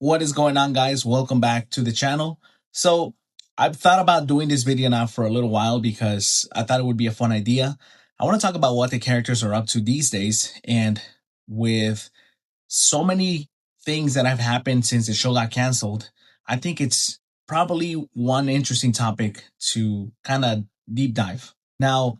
What is going on, guys? Welcome back to the channel. So I've thought about doing this video now for a little while because I thought it would be a fun idea. I want to talk about what the characters are up to these days, and with so many things that have happened since the show got canceled, I think it's probably one interesting topic to kind of deep dive. Now,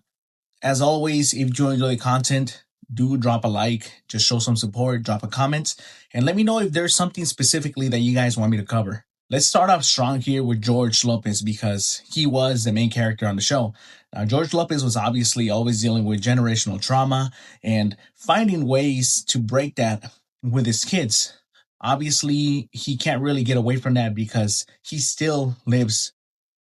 as always, if you enjoy the content, do drop a like, just show some support, drop a comment, and let me know if there's something specifically that you guys want me to cover. Let's start off strong here with George Lopez because he was the main character on the show. Now, George Lopez was obviously always dealing with generational trauma and finding ways to break that with his kids. Obviously, he can't really get away from that because he still lives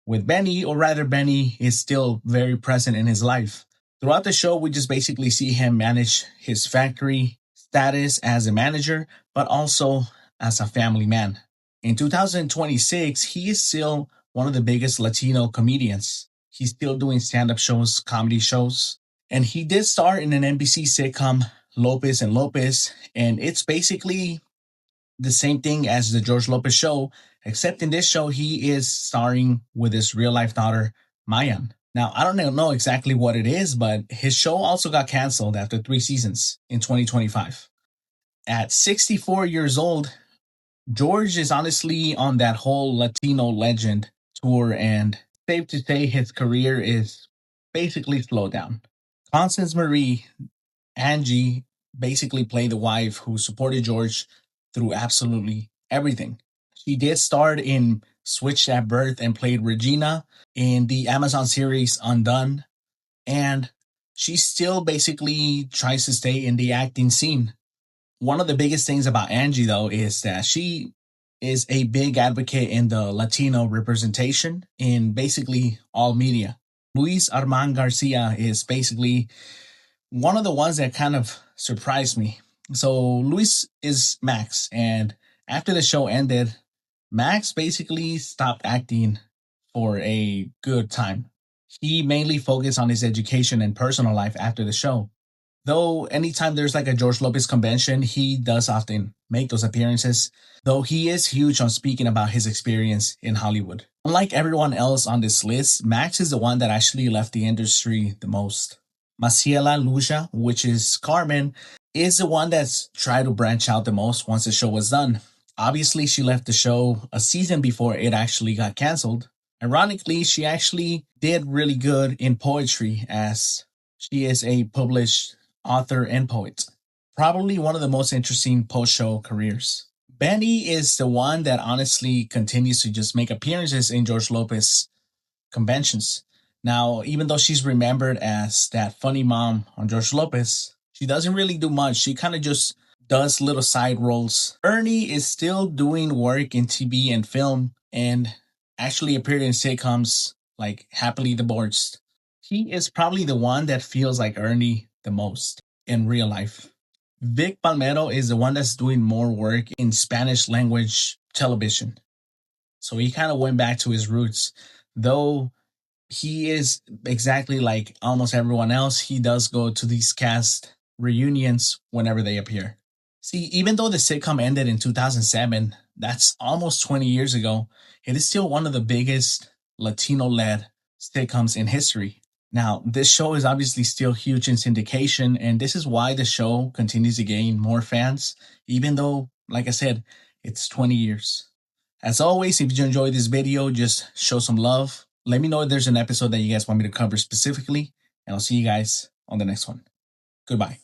with Benny, or rather, Benny is still very present in his life. Throughout the show, we just basically see him manage his factory status as a manager, but also as a family man. In 2026, he is still one of the biggest Latino comedians. He's still doing stand-up shows, comedy shows, and he did star in an NBC sitcom, Lopez and Lopez, and it's basically the same thing as the George Lopez show, except in this show, he is starring with his real-life daughter, Mayan. Now, I don't know exactly what it is, but his show also got canceled after 3 seasons in 2025. At 64 years old, George is honestly on that whole Latino legend tour, and safe to say his career is basically slowed down. Constance Marie, Angie, basically played the wife who supported George through absolutely everything. She did star in Switched at Birth and played Regina in the Amazon series Undone, and she still basically tries to stay in the acting scene. One of the biggest things about Angie, though, is that she is a big advocate in the Latino representation in basically all media. Luis Armand Garcia is basically one of the ones that kind of surprised me. So Luis is Max, and after the show ended, Max basically stopped acting for a good time. He mainly focused on his education and personal life after the show. Though anytime there's like a George Lopez convention, he does often make those appearances, though he is huge on speaking about his experience in Hollywood. Unlike everyone else on this list, Max is the one that actually left the industry the most. Maciela Lucia, which is Carmen, is the one that's tried to branch out the most once the show was done. Obviously, she left the show a season before it actually got canceled. Ironically, she actually did really good in poetry, as she is a published author and poet. Probably one of the most interesting post-show careers. Benny is the one that honestly continues to just make appearances in George Lopez conventions. Now, even though she's remembered as that funny mom on George Lopez, she doesn't really do much. She kind of just does little side roles. Ernie is still doing work in TV and film, and actually appeared in sitcoms like Happily Divorced. He is probably the one that feels like Ernie the most in real life. Vic Palmero is the one that's doing more work in Spanish language television. So he kind of went back to his roots. Though he is exactly like almost everyone else, he does go to these cast reunions whenever they appear. See, even though the sitcom ended in 2007, that's almost 20 years ago, it is still one of the biggest Latino-led sitcoms in history. Now, this show is obviously still huge in syndication, and this is why the show continues to gain more fans, even though, like I said, it's 20 years. As always, if you enjoyed this video, just show some love. Let me know if there's an episode that you guys want me to cover specifically, and I'll see you guys on the next one. Goodbye.